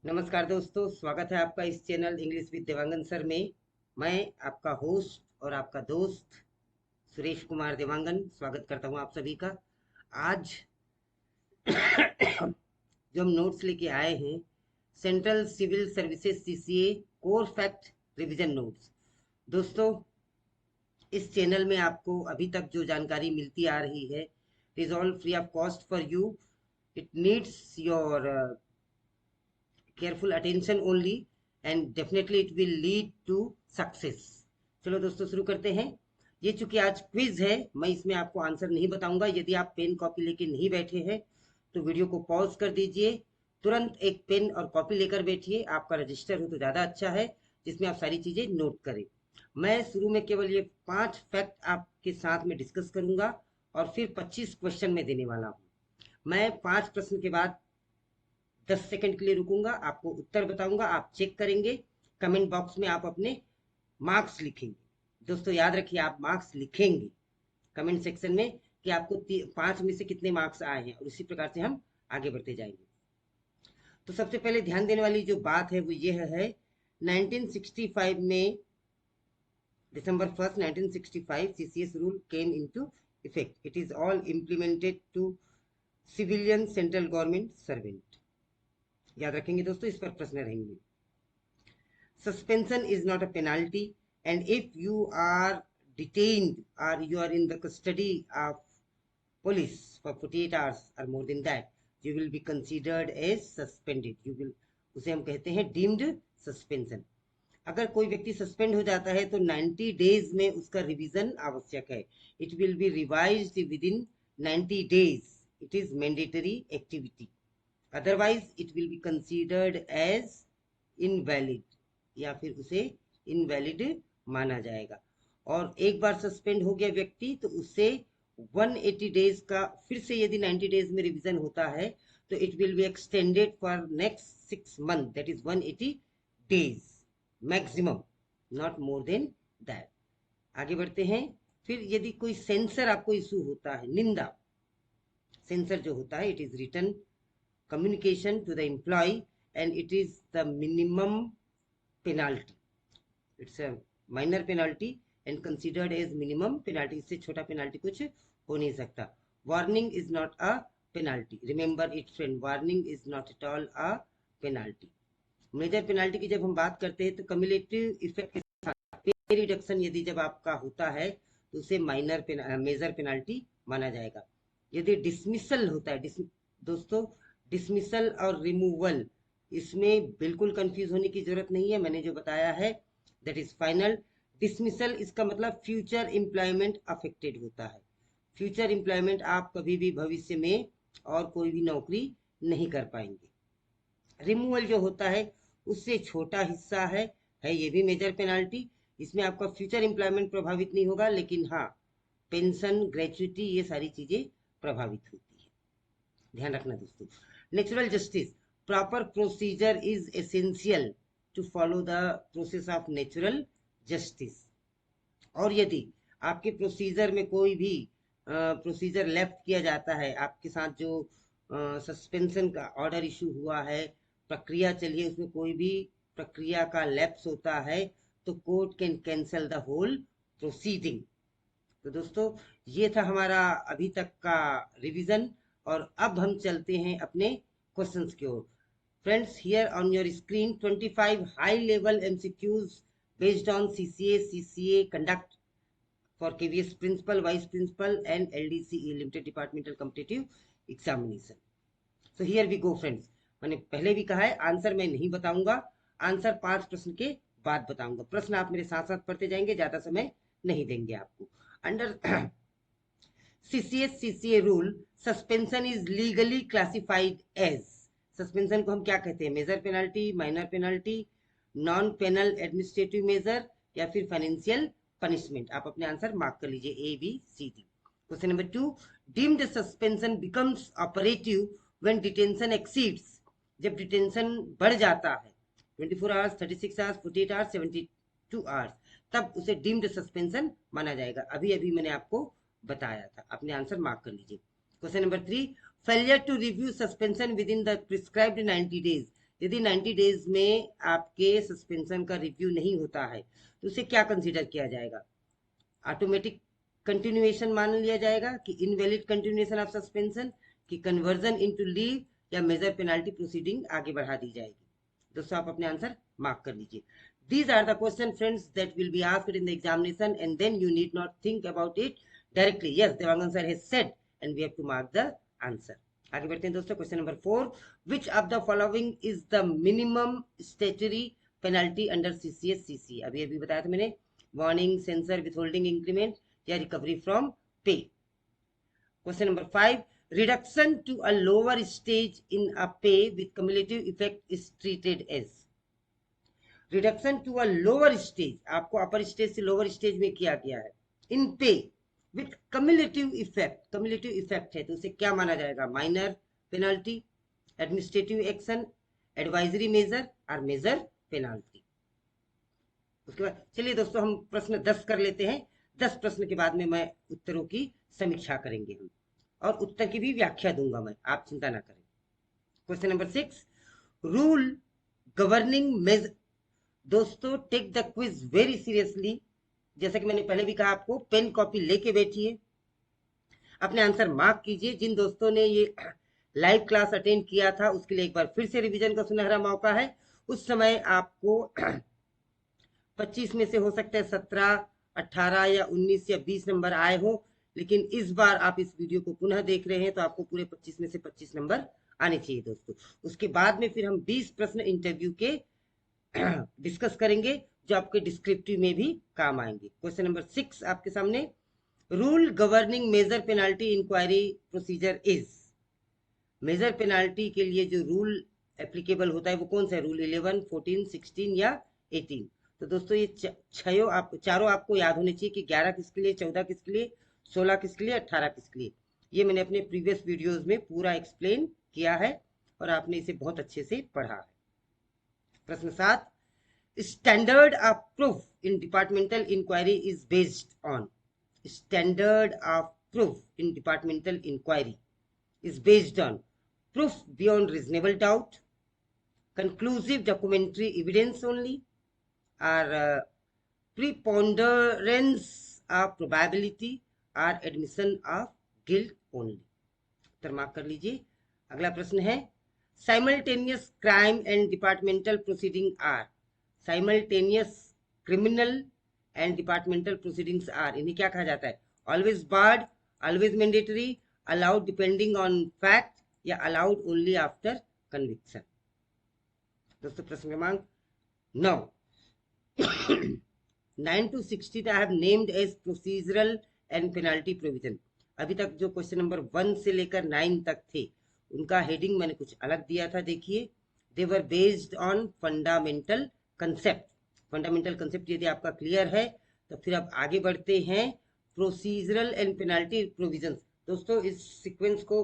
नमस्कार दोस्तों, स्वागत है आपका इस channel English with Dewangan sir में। मैं आपका होस्ट और आपका दोस्त सुरेश कुमार देवांगन स्वागत करता हूं आप सभी का। आज जो हम नोट्स लेके आए हैं, central civil services CCA core fact revision notes. दोस्तों, इस चैनल में आपको अभी तक जो जानकारी मिलती आ रही है, it is all free of cost for you. It needs your careful attention only and definitely it will lead to success। चलो दोस्तों, शुरू करते हैं। ये चूंकि आज क्विज है, मैं इसमें आपको आंसर नहीं बताऊंगा। यदि आप पेन कॉपी लेके नहीं बैठे हैं तो वीडियो को पॉज कर दीजिए, तुरंत एक पेन और कॉपी लेकर बैठिए। आपका रजिस्टर हो तो ज़्यादा अच्छा है, जिसमें आप सारी चीज़ें नोट करें। मैं शुरू में केवल ये 5 फैक्ट आपके साथ में डिस्कस करूंगा और फिर 25 क्वेश्चन में देने वाला हूँ। मैं 5 प्रश्न के बाद 10 सेकंड के लिए रुकूंगा, आपको उत्तर बताऊंगा, आप चेक करेंगे। कमेंट बॉक्स में आप अपने मार्क्स लिखेंगे। दोस्तों याद रखिए, आप मार्क्स लिखेंगे कमेंट सेक्शन में कि आपको 5 में से कितने मार्क्स आए हैं, और इसी प्रकार से हम आगे बढ़ते जाएंगे। तो सबसे पहले ध्यान देने वाली जो बात है वो ये है, 1965 में December 1st 1965 CCS rule came into effect. It is all implemented to civilian central government servant। याद रखेंगे दोस्तों, इस पर प्रश्न रहेंगे। Suspension is not a penalty, and if you are detained or you are in the custody of police for 48 hours or more than that, you will be considered as suspended। You will, उसे हम कहते हैं deemed suspension। अगर कोई व्यक्ति suspend हो जाता है तो 90 डेज में उसका रिवीजन आवश्यक है। It will be revised within 90 days. It is mandatory activity, otherwise it will be considered as invalid, या फिर उसे इनवैलिड माना जाएगा। और एक बार सस्पेंड हो गया व्यक्ति तो उससे 180 डेज का फिर से यदि 90 डेज में रिवीजन होता है तो it will be extended for next 6 month, that is 180 days maximum, not more than that. आगे बढ़ते हैं। फिर यदि कोई सेंसर आपको इशू होता है, निंदा सेंसर जो होता है, it is written communication to the employee and it is the minimum penalty। it's a minor penalty and considered as minimum penalty। इससे छोटा पेनाल्टी कुछ हो नहीं सकता। warning is not a penalty, remember it friend, warning is not at all a penalty। Major penalty की जब हम बात करते हैं तो कम्युलेटिव इफेक्ट के साथ पे रिडक्शन यदि जब आपका होता है तो उसे माइनर मेजर पेनाल्टी माना जाएगा। यदि डिसमिसल होता है, दोस्तों डिसमिसल और रिमूवल, इसमें बिल्कुल कंफ्यूज होने की जरूरत नहीं है। मैंने जो बताया है दैट इज फाइनल। डिसमिसल इसका मतलब फ्यूचर एम्प्लॉयमेंट अफेक्टेड होता है। फ्यूचर एम्प्लॉयमेंट आप कभी भी भविष्य में और कोई भी नौकरी नहीं कर पाएंगे। रिमूवल जो होता है उससे छोटा हिस्सा है ये भी मेजर पेनाल्टी। इसमें आपका फ्यूचर एम्प्लॉयमेंट प्रभावित नहीं होगा, लेकिन हाँ पेंशन, ग्रेचुइटी, ये सारी चीजें प्रभावित होती है। ध्यान रखना दोस्तों। Natural justice, proper procedure is essential to follow the process of natural justice. और यदि आपके प्रोसीजर में कोई भी प्रोसीजर लेफ्ट किया जाता है, आपके साथ जो सस्पेंशन का ऑर्डर इशू हुआ है, प्रक्रिया चलिए, उसमें कोई भी प्रक्रिया का लैप्स होता है तो court can cancel the whole proceeding. तो दोस्तों ये था हमारा अभी तक का रिवीजन, और अब हम चलते हैं अपने क्वेश्चंस की ओर। Friends, here on your screen 25 high level MCQs based on CCA conduct for KVS principal, vice principal and LDCE limited departmental competitive examination. So here we go friends. मैंने पहले भी कहा है आंसर मैं नहीं बताऊंगा, आंसर 5 प्रश्न के बाद बताऊंगा। प्रश्न आप मेरे साथ साथ पढ़ते जाएंगे, ज्यादा समय नहीं देंगे आपको। Under CCA rule, suspension is legally classified as. Suspension को हम क्या कहते हैं? Major penalty, minor penalty, non penal administrative major, या फिर फाइनेंशियल पनिशमेंट। आप अपने आंसर मार्क कर लीजिए ABCD। Question number 2, deemed suspension becomes operative when detention exceeds. जब डिटेंशन बढ़ जाता है 24 आवर्स, 36 आवर्स, 48 आवर्स, 72 आवर्स, तब उसे डीम्ड सस्पेंशन माना जाएगा। अभी अभी मैंने आपको बताया था। अपने आंसर मार्क कर लीजिए। Question number 3, failure to review suspension within the prescribed 90 days यदि 90 डेज में आपके सस्पेंशन का रिव्यू नहीं होता है तो उसे क्या कंसीडर किया जाएगा? ऑटोमेटिक कंटिन्यूएशन मान लिया जाएगा कि इनवैलिड कंटिन्यूएशन ऑफ सस्पेंशन, कि कन्वर्जन इनटू लीव, या मेजर पेनाल्टी प्रोसीडिंग आगे बढ़ा दी जाएगी? दोस्तों आप अपने आंसर मार्क कर लीजिए. These are the question, friends, that will be asked in the examination, and then you need not think about it directly. Yes, Devangan sir has said, and we have to mark the answer. आगे बढ़ते हैं दोस्तों. Question number 4, which of the following is the minimum statutory penalty under CCS CC? अभी अभी बताया था मैंने, warning, sensor, विथहोल्डिंग increment या रिकवरी फ्रॉम पे. Question number 5, reduction to a lower stage in a pay with cumulative effect is treated as. Reduction to a lower stage, आपको upper stage से lower stage में किया गया है, in pay with cumulative effect. Cumulative effect है तो उसे क्या माना जाएगा? Minor penalty, administrative action, advisory major और मेजर पेनाल्टी. उसके बाद चलिए दोस्तों हम प्रश्न 10 कर लेते हैं. 10 प्रश्न के बाद में मैं उत्तरों की समीक्षा करेंगे हम, और उत्तर की भी व्याख्या दूंगा मैं, आप चिंता ना करें. Question number 6, rule governing major. दोस्तों take the quiz very seriously. जैसा कि मैंने पहले भी कहा, आपको पेन कॉपी लेके बैठिए, अपने आंसर मार्क कीजिए. जिन दोस्तों ने ये लाइव क्लास अटेंड किया था उसके लिए एक बार फिर से रिवीजन का सुनहरा मौका है. उस समय आपको 25 में से हो सकता है 17, 18 या 19 या 20 नंबर आए हो, लेकिन इस बार आप इस वीडियो को पुनः देख रहे हैं तो आपको पूरे 25 में से 25 नंबर आने चाहिए दोस्तों. उसके बाद में फिर हम 20 प्रश्न इंटरव्यू के डिस्कस करेंगे जो आपके डिस्क्रिप्टिव में भी काम आएंगे. क्वेश्चन नंबर 6 आपके सामने, rule governing major penalty inquiry procedure is. Major penalty के लिए जो रूल एप्लीकेबल होता है वो कौन सा है? रूल 11, 14, 16 या 18. तो दोस्तों ये चारों आपको याद होने चाहिए कि 11 किसके लिए, 14 किसके लिए, 16 किसके लिए, 18 किसके लिए. ये मैंने अपने प्रीवियस वीडियोज में पूरा एक्सप्लेन किया है और आपने इसे बहुत अच्छे से पढ़ा है. प्रश्न 7, standard of proof in departmental inquiry is based on. Standard of proof in departmental inquiry is based on proof beyond reasonable doubt, conclusive documentary evidence only, और प्रीपोंडरेंस ऑफ प्रोबेबिलिटी और एडमिशन ऑफ गिल्ट ओनली. उत्तर mark कर लीजिए. अगला प्रश्न है, simultaneous crime and departmental proceeding are. Simultaneous criminal and departmental proceedings are, इन्हें क्या कहा जाता है? Always barred, always mandatory, allowed depending on fact, या allowed only after conviction. दोस्तों प्रश्न क्रमांक 9, 9 to 16 I have named as procedural and penalty provision. अभी तक जो क्वेश्चन नंबर 1 से लेकर 9 तक थे उनका हेडिंग मैंने कुछ अलग दिया था. देखिए, they were based on fundamental concept. Fundamental concept यदि आपका क्लियर है तो फिर आप आगे बढ़ते हैं. Procedural and penalty provisions. दोस्तों इस सीक्वेंस को,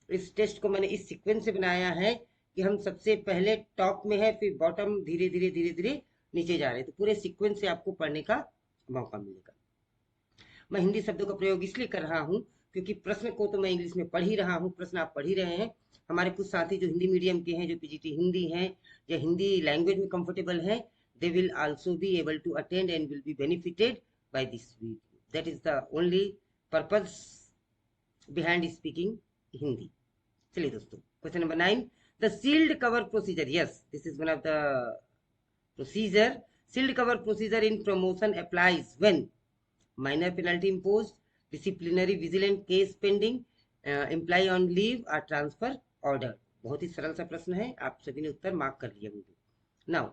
इस टेस्ट को मैंने इस सीक्वेंस से बनाया है कि हम सबसे पहले टॉप में है, फिर बॉटम धीरे धीरे धीरे धीरे नीचे जा रहे हैं. तो पूरे सीक्वेंस से आपको पढ़ने का मौका मिलेगा. मैं हिंदी शब्दों का प्रयोग इसलिए कर रहा हूँ क्योंकि प्रश्न को तो मैं इंग्लिश में पढ़ ही रहा हूँ, प्रश्न आप पढ़ ही रहे हैं. हमारे कुछ साथी जो हिंदी मीडियम के हैं, जो पीजीटी हिंदी हैं या हिंदी लैंग्वेज में कंफर्टेबल हैं, they will also be able to attend and will be benefited by this video. That is the only purpose behind speaking Hindi. चलिए दोस्तों, question number 9, the sealed cover procedure. Yes, this is one of the procedure. Sealed cover procedure in promotion applies when minor penalty imposed, disciplinary vigilant case pending, employee on leave or transfer order. बहुत ही सरल सा प्रश्न है, आप सभी ने उत्तर mark कर लिया होंगे. नाउ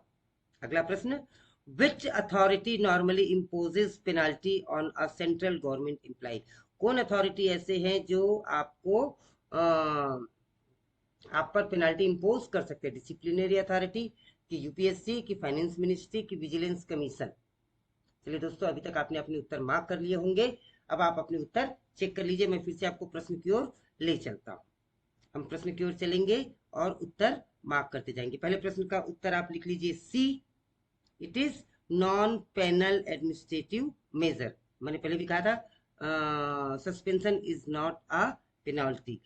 अगला प्रश्न, which authority normally imposes penalty on a central government employee. कौन अथॉरिटी ऐसे हैं जो आपको आप पर पेनाल्टी इंपोज कर सकते हैं? डिसिप्लिनरी अथॉरिटी, की यूपीएससी, की फाइनेंस मिनिस्ट्री, की विजिलेंस कमीशन. चलिए दोस्तों, अभी तक आपने अपने उत्तर मार्क कर लिए होंगे. अब आप अपने उत्तर चेक कर लीजिए. मैं फिर से आपको प्रश्न की ओर ले चलता हूँ. हम प्रश्न की ओर चलेंगे और उत्तर मार्क करते जाएंगे. पहले प्रश्न का उत्तर आप लिख लीजिए C. It is non penal administrative measure. मैंने पहले भी कहा था suspension is not a penalty.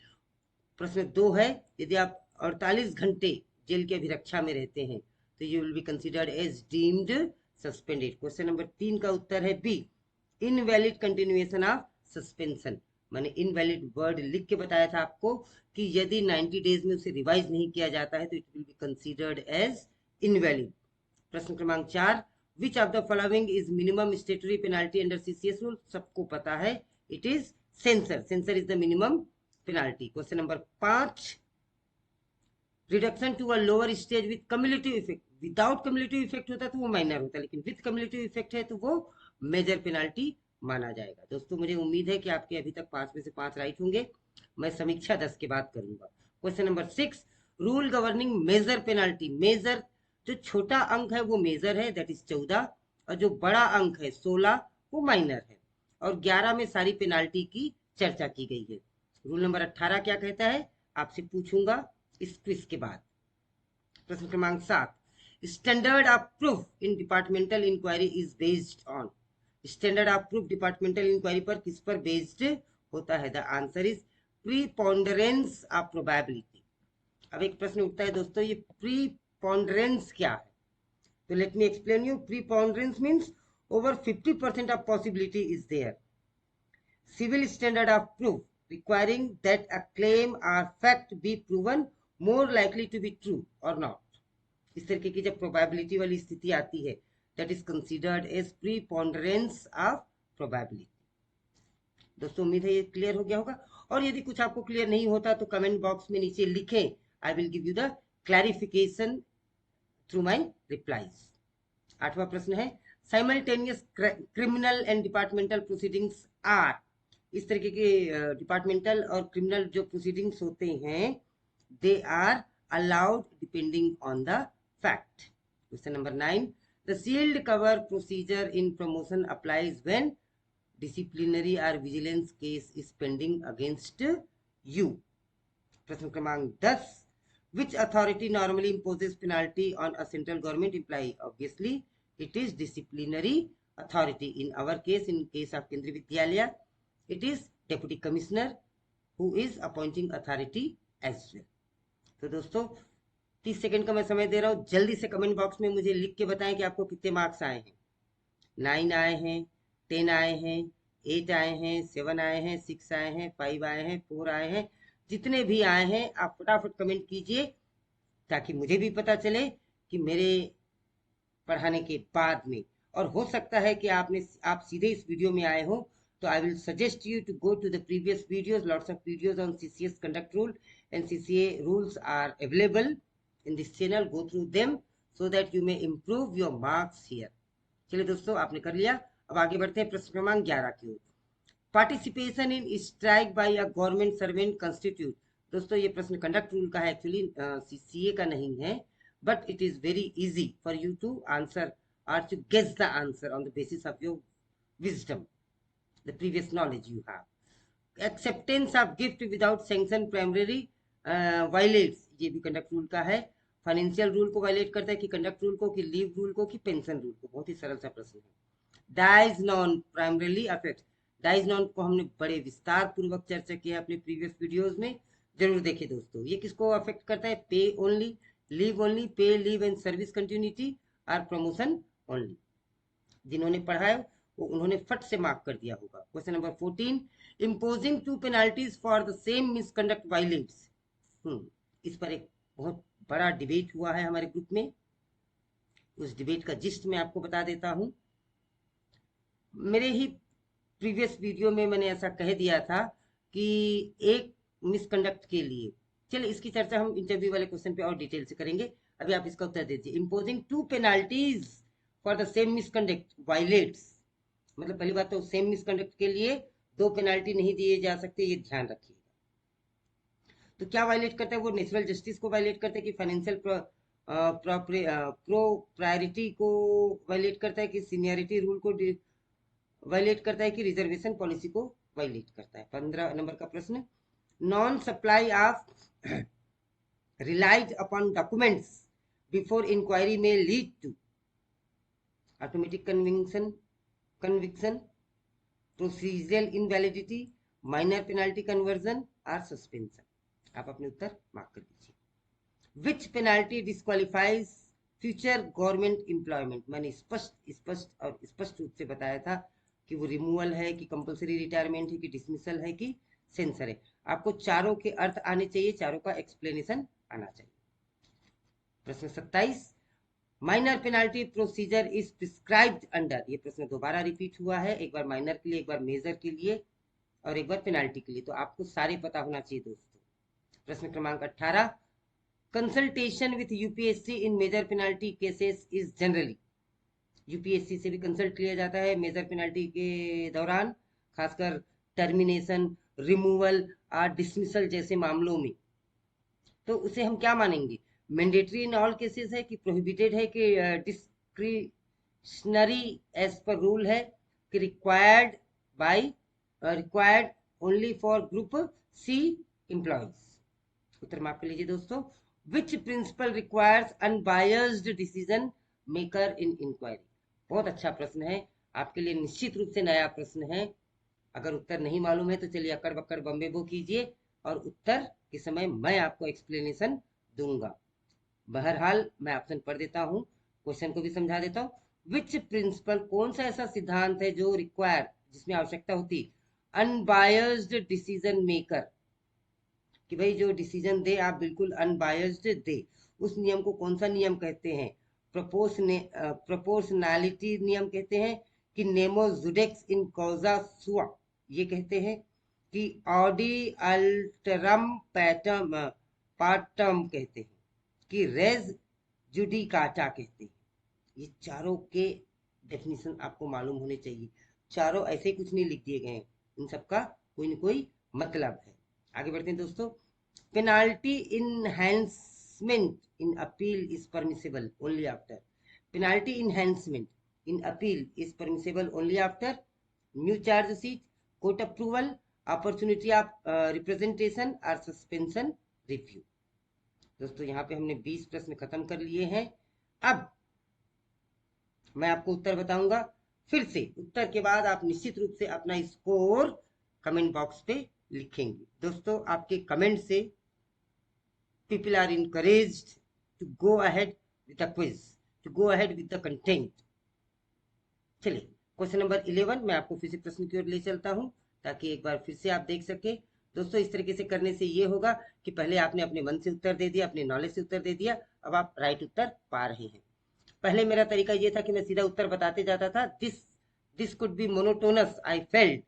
प्रश्न 2 है, यदि आप 48 घंटे जेल की अभिरक्षा में रहते हैं, तो you will be considered as deemed suspended. Question number 3 का उत्तर है B, invalid continuation of suspension. मैंने इनवैलिड वर्ड लिख के बताया था आपको कि यदि 90 डेज में उसे रिवाइज नहीं किया जाता है तो it will be considered as invalid. प्रश्न क्रमांक 4, which of the following is minimum statutory penalty under CCS rule? सबको पता है, it is censure. Censure is the minimum penalty. Question number 5, reduction to a lower stage with cumulative effect. Without cumulative effect होता तो वो minor होता, लेकिन with cumulative effect है तो वो मेजर पेनाल्टी माना जाएगा। दोस्तों मुझे उम्मीद है कि आपके अभी तक 5 में से 5 राइट होंगे। मैं समीक्षा 10 के बाद करूंगा। Question number 6, rule governing major penalty. Major, जो छोटा अंक है वो मेजर है, दैट इज 14, और जो बड़ा अंक है 16 वो माइनर है। और 11 में सारी पेनाल्टी की चर्चा की गई है। रूल नंबर 18 क्या कहता है आपसे पूछूंगा इस क्विज के बाद। प्रश्न क्रमांक 7, standard of proof in departmental inquiry is based on. Standard of proof departmental inquiry पर किस पर बेस्ड होता है? The answer is preponderance of probability. अब एक प्रश्न उठता है दोस्तों, ये प्रीपोंडरेंस क्या है? तो let me explain you. Preponderance means over 50% of possibility is there. Civil standard of proof requiring that a claim or fact be proven more likely to be true or not. इस तरीके की जब probability वाली स्थिति आती है, that is considered as preponderance of probability. दोस्तों उम्मीद है ये क्लियर हो गया होगा, और यदि कुछ आपको क्लियर नहीं होता तो कमेंट बॉक्स में नीचे लिखें, I will give you the clarification through my replies. 8वां प्रश्न है, simultaneous criminal and departmental proceedings are. इस तरीके के डिपार्टमेंटल और क्रिमिनल जो प्रोसीडिंग्स होते हैं, they are allowed depending on the fact. Question number 9, the sealed cover procedure in promotion applies when disciplinary or vigilance case is pending against you. प्रश्न क्रमांक 10, which authority normally imposes penalty on a central government employee? Obviously it is disciplinary authority. In our case, in case of Kendriya Vidyalaya, it is deputy commissioner who is appointing authority as well. तो दोस्तों 30 second का मैं समय दे रहा हूँ, जल्दी से comment box में मुझे लिख के बताएं कि आपको कितने मार्क्स आए हैं। 9 आए हैं, 10 आए हैं, 8 आए हैं, 7 आए हैं, 6 आए हैं, 5 आए हैं, 4 आए हैं। जितने भी आए हैं आप फटाफट कमेंट कीजिए ताकि मुझे भी पता चले कि मेरे पढ़ाने के बाद में, और हो सकता है कि आप सीधे इस वीडियो में आए हो, तो I will suggest you to go to the previous videos. Lots of videos on CCS conduct rule and CCA rules are available in this channel. Go through them so that you may improve your marks here. चलिए दोस्तों, आपने कर लिया। अब आगे बढ़ते हैं प्रश्न क्रमांक 11 की ओर। Participation in strike by a government servant constitute. दोस्तों ये प्रश्न कंडक्ट रूल का है, एक्चुअली सीसीए का नहीं है, but it is very easy for you to answer or to guess the answer on the basis of your wisdom, the previous knowledge you have. Acceptance of gift without sanction primarily violates, ये भी conduct rule का है। Financial rule को violet करता है कि conduct rule को, कि लीव रूल को, कि पेंशन रूल को? बहुत ही सरल सा प्रश्न है। Dies non primarily affect. Dies non को हमने बड़े विस्तार पूर्वक चर्चा किया अपने प्रीवियस वीडियोस में, जरूर देखिए दोस्तों। ये किसको अफेक्ट करता है? पे ओनली, लीव ओनली, पे लीव एंड सर्विस कंटिन्यूटी और प्रमोशन ओनली। जिन्होंने पढ़ा है वो उन्होंने फट से मार्क कर दिया होगा। Question number 14, imposing 2 penalties for the same misconduct violets. इस पर एक बहुत बड़ा डिबेट हुआ है हमारे ग्रुप में। उस डिबेट का जिस्ट मैं आपको बता देता हूं। मेरे ही प्रीवियस वीडियो में मैंने ऐसा कह दिया था कि एक मिसकंडक्ट के लिए, चलिए इसकी चर्चा हम इंटरव्यू वाले क्वेश्चन पे और डिटेल से करेंगे। अभी आप इसका उत्तर दीजिए। Imposing 2 penalties for the same misconduct violets, मतलब पहली बात तो सेम मिसकंडक्ट के लिए 2 पेनाल्टी नहीं दिए जा सकते, ये ध्यान रखिएगा। तो क्या वायलेट करता है वो? नेचुरल जस्टिस को वायलेट करता है, कि फाइनेंशियल प्रायोरिटी को वायलेट करता है, कि सीनियरिटी रूल को वायलेट करता है, कि रिजर्वेशन पॉलिसी को वायलेट करता है? 15 नंबर का प्रश्न, non supply of relied upon documents before inquiry may lead to automatic conviction, procedural invalidity, minor penalty conversion or suspension. आप अपने उत्तर मार्क कर दीजिए। Which penalty disqualifies future government employment. मैंने स्पष्ट रूप से बताया था कि वो रिमूवल है कि कंपलसरी रिटायरमेंट है कि डिसमिसल है कि सेंसर है। आपको चारों के अर्थ आने चाहिए, चारों का एक्सप्लेनेशन आना चाहिए। प्रश्न 27, minor penalty procedure is prescribed under. ये प्रश्न दोबारा रिपीट हुआ है, एक बार माइनर के लिए, एक बार मेजर के लिए और एक बार पेनाल्टी के लिए, तो आपको सारे पता होना चाहिए दोस्तों। प्रश्न क्रमांक 18, consultation with UPSC in major penalty cases is generally. UPSC से भी कंसल्ट लिया जाता है मेजर पेनाल्टी के दौरान, खासकर टर्मिनेशन, रिमूवल और डिसमिसल जैसे मामलों में। तो उसे हम क्या मानेंगे, मैंडेटरी इन ऑल केसेस है कि प्रोहिबिटेड है कि डिस्क्रिशनरी एज पर रूल है कि required only for group C employees. उत्तर माफ कर लीजिए दोस्तों। Which principle requires unbiased decision maker in inquiry. बहुत अच्छा प्रश्न है, आपके लिए निश्चित रूप से नया प्रश्न है। अगर उत्तर नहीं मालूम है तो चलिए अकड़ बकड़ बम्बे बो कीजिए और उत्तर के समय मैं आपको एक्सप्लेनेशन दूंगा। बहरहाल मैं ऑप्शन पढ़ देता हूँ, क्वेश्चन को भी समझा देता हूँ। विच प्रिंसिपल, कौन सा ऐसा सिद्धांत है जो रिक्वायर, जिसमें आवश्यकता होती अनबायस्ड डिसीजन मेकर, कि भाई जो डिसीजन दे आप बिल्कुल अनबायस्ड दे। उस नियम को कौन सा नियम कहते हैं, प्रोपोर्शनैलिटी नियम कहते हैं कि Nemo judex in causa sua ये कहते हैं कि ऑडी अल्टरम पैटम पार्टम कहते हैं कि रेज जुडिकाटा कहते हैं। ये चारों के डेफिनेशन आपको मालूम होने चाहिए। चारों ऐसे कुछ नहीं लिख दिए गए हैं, इन सबका कोई न कोई मतलब है। आगे बढ़ते हैं दोस्तों। Penalty enhancement in appeal is permissible only after. Penalty enhancement in appeal is permissible only after new charge sheet, court approval, opportunity of representation or suspension review. दोस्तों यहाँ पे हमने 20 प्रश्न खत्म कर लिए हैं। अब मैं आपको उत्तर बताऊंगा, फिर से उत्तर के बाद आप निश्चित रूप से अपना स्कोर कमेंट बॉक्स पे लिखेंगे। दोस्तों आपके कमेंट से people are encouraged to go ahead with the quiz, to go ahead with the content. चलिए क्वेश्चन नंबर 11 मैं आपको फिर से प्रश्न की ओर ले चलता हूं ताकि एक बार फिर से आप देख सके। दोस्तों इस तरीके से करने से ये होगा कि पहले आपने अपने मन से उत्तर दे दिया, अपने नॉलेज से उत्तर दे दिया, अब आप राइट उत्तर पा रहे हैं। पहले मेरा तरीका ये था कि मैं सीधा उत्तर बताते जाता था, this could be monotonous I felt,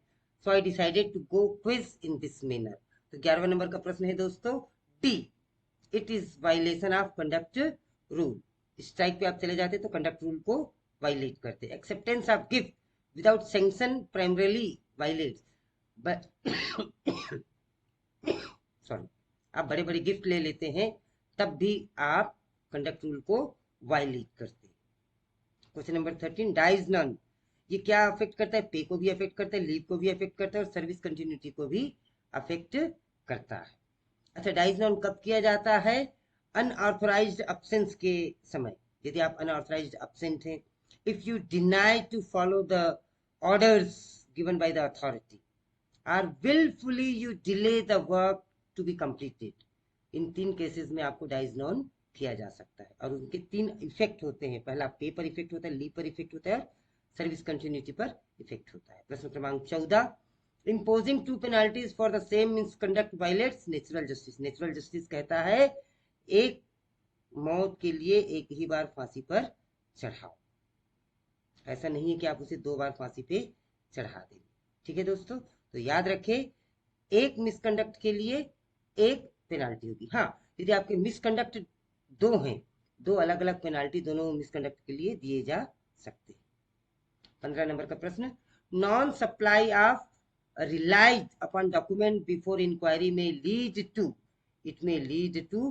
so I decided to go quiz in this manner. तो 11वां नंबर का प्रश्न है दोस्तों D, it is violation of conduct rule. Strike पे आप चले जाते तो कंडक्ट रूल को वायलेट करते। Acceptance of gift without sanction primarily violates, sorry, आप बड़े बड़े गिफ्ट ले लेते हैं तब भी आप कंडक्ट रूल को वायलेट करते हैं। क्वेश्चन नंबर 13, डाइज नॉन, ये क्या अफेक्ट करता है, पे को भी अफेक्ट करता है, लीव को भी अफेक्ट करता है और सर्विस कंटिन्यूटी को भी अफेक्ट करता है। अच्छा, डाइज नॉन कब किया जाता है, अनऑथराइज्ड अब्सेंस के समय। यदि आप अनऑथराइज्ड अब्सेंट हैं, if you deny to follow the orders given by the authority, और willfully you delay the work to be completed, इन 3 केसेस में आपको डाइज नॉन किया जा सकता है। और उनके 3 इफेक्ट होते हैं, पहला पे पर इफेक्ट होता है, लीव पर इफेक्ट होता है और सर्विस कंटिन्यूटी पर इफेक्ट होता है। प्रश्न क्रमांक 14, imposing 2 penalties for the same misconduct violates natural justice। Natural justice कहता है एक मौत के लिए एक ही बार फांसी पर चढ़ाओ, ऐसा नहीं है कि आप उसे 2 बार फांसी पे चढ़ा देंगे। ठीक है दोस्तों, तो याद रखें एक मिसकंडक्ट के लिए एक पेनाल्टी होगी। हाँ, यदि आपके मिसकंडक्ट 2 हैं, 2 अलग अलग पेनाल्टी दोनों मिसकंडक्ट के लिए दिए जा सकते हैं। 15 नंबर का प्रश्न, non supply of relied upon document before inquiry may lead to, it may lead to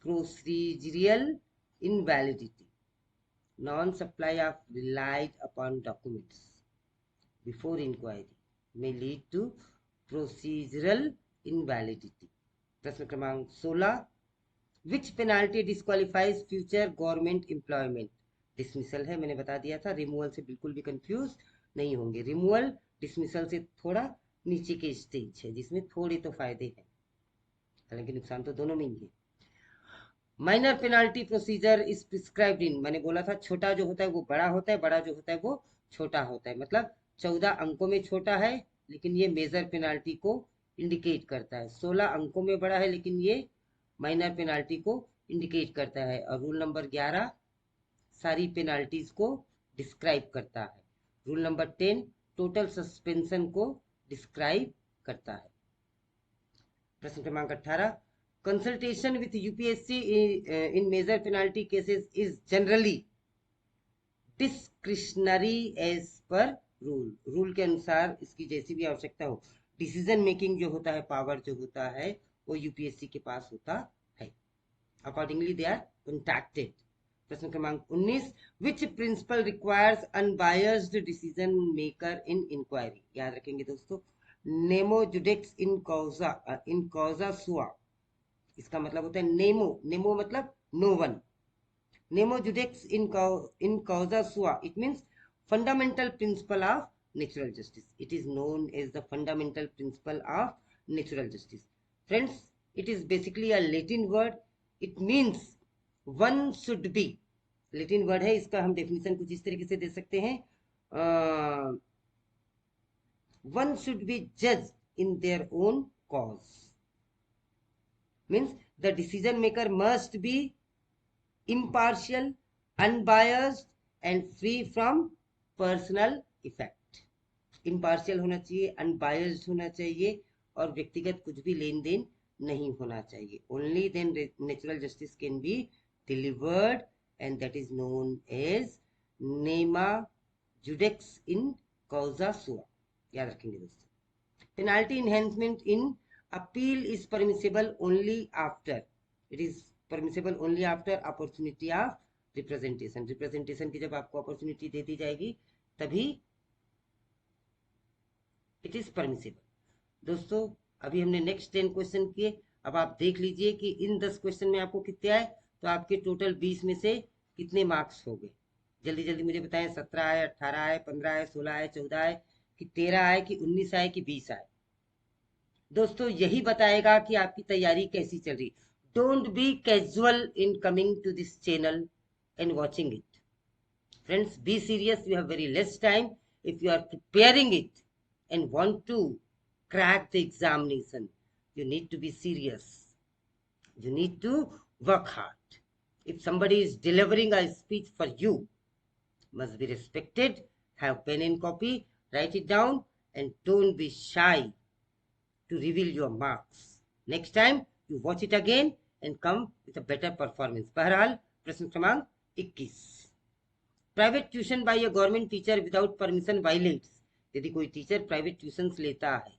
procedural invalidity. Non-supply of relied upon documents before inquiry may lead to procedural invalidity. प्रश्न क्रमांक 16, which penalty disqualifies future government employment? Dismissal है, मैंने बता दिया था। Removal से बिल्कुल भी कंफ्यूज नहीं होंगे, रिमूवल डिसमिसल से थोड़ा नीचे के स्टेज है जिसमें थोड़े तो फायदे हैं, हालांकि नुकसान तो दोनों में ही है। Minor penalty procedure is prescribed इन, मैंने बोला था छोटा जो होता है वो बड़ा होता है, बड़ा जो होता है वो छोटा होता है, मतलब 14 अंकों में छोटा है लेकिन ये मेजर पेनाल्टी को इंडिकेट करता है, 16 अंकों में बड़ा है लेकिन ये माइनर पेनाल्टी को इंडिकेट करता है। और रूल नंबर 11 सारी पेनाल्टीज को डिस्क्राइब करता है। रूल नंबर 10 टोटल सस्पेंशन को डिस्क्राइब करता है। प्रश्न क्रमांक 18 consultation with UPSC in major penalty cases is generally discretionary as per rule, rule के अनुसार इसकी जैसी भी आवश्यकता हो, डिसीजन मेकिंग जो होता है, पावर जो होता है वो यूपीएससी के पास होता है, अकॉर्डिंगली दे आर कॉन्टैक्टेड। प्रश्न क्रमांक 19 which principle requires unbiased decision maker in inquiry, याद रखेंगे दोस्तों, नेमो जुडेक्स इन कॉजा सुआ, इसका मतलब होता है नेमो, नेमो मतलब no one, nemo judex in causa sua, it means fundamental principle of natural justice, it is known as the fundamental principle of natural justice. Friends, it is basically a Latin word, it means one should be, Latin word है, इसका हम definition कुछ इस तरीके से दे सकते हैं, one should be judged in their own cause, means the decision maker must be impartial, unbiased and free from personal effect. impartial होना चाहिए, unbiased होना चाहिए और व्यक्तिगत कुछ भी लेन देन नहीं होना चाहिए. Only then natural justice can be delivered and that is known as nema judex in causa sua. याद रखेंगे दोस्तों. Penalty enhancement in appeal is permissible only after, it is permissible only after opportunity of representation, representation की जब आपको opportunity दे दी जाएगी तभी it is permissible. दोस्तों अभी हमने नेक्स्ट 10 क्वेश्चन किए, अब आप देख लीजिए कि इन 10 क्वेश्चन में आपको कितने आए, तो आपके टोटल 20 में से कितने मार्क्स हो गए, जल्दी जल्दी मुझे बताएं. 17 आए, 18 आए, 15 आए, 16 आए, 14 आए, कि 13 आए, कि 19 आए, कि 20 आए. दोस्तों यही बताएगा कि आपकी तैयारी कैसी चल रही. Don't be casual in coming to this channel and watching it. Friends, be serious. You have very less time. If you are preparing it and want to crack the examination, you need to be serious. You need to work hard. If somebody is delivering a speech for you, must be respected. Have pen and copy, write it down, and don't be shy to reveal your marks. Next time you watch it again and come with a better performance. बहरहाल प्रश्न क्रमांक 21 private tuition by a government teacher without permission violates, यदि कोई teacher private tuitions लेता है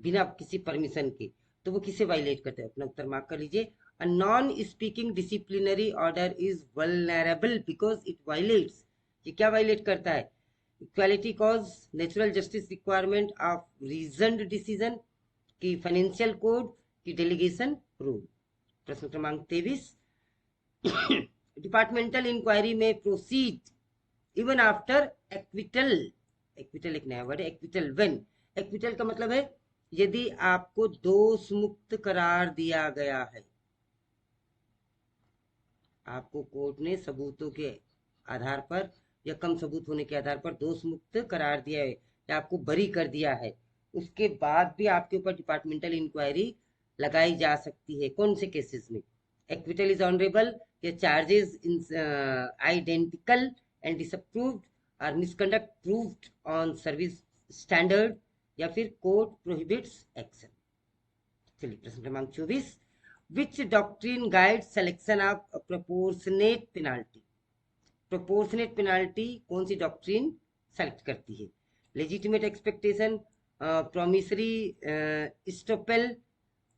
बिना किसी permission के तो वो किसे वायलेट करता है, अपना उत्तर मार्क कर लीजिए. A non speaking disciplinary order is vulnerable because it violates, ये क्या वायलेट करता है, equality clause, natural justice requirement of reasoned decision, की फाइनेंशियल कोड, की डेलीगेशन रूल. प्रश्न क्रमांक 23 डिपार्टमेंटल इंक्वायरी में proceed even after acquittal, acquittal एक नया वर्ड है, एक्विटल व्हेन, एक्विटल का मतलब है यदि आपको दोष मुक्त करार दिया गया है, आपको कोर्ट ने सबूतों के आधार पर या कम सबूत होने के आधार पर दोष मुक्त करार दिया है या आपको बरी कर दिया है, उसके बाद भी आपके ऊपर डिपार्टमेंटल इंक्वायरी लगाई जा सकती है. कौन से केसेस में, एक्विटल इज ऑनरेबल या charges identical and disapproved or misconduct proved on service standard, या फिर कोर्ट प्रोहिबिट्स एक्शन. चलिए प्रश्न क्रमांक 24 which doctrine guide selection of proportionate penalty, proportionate penalty कौन सी डॉक्ट्रिन सेलेक्ट करती है, legitimate expectation, promissory estoppel,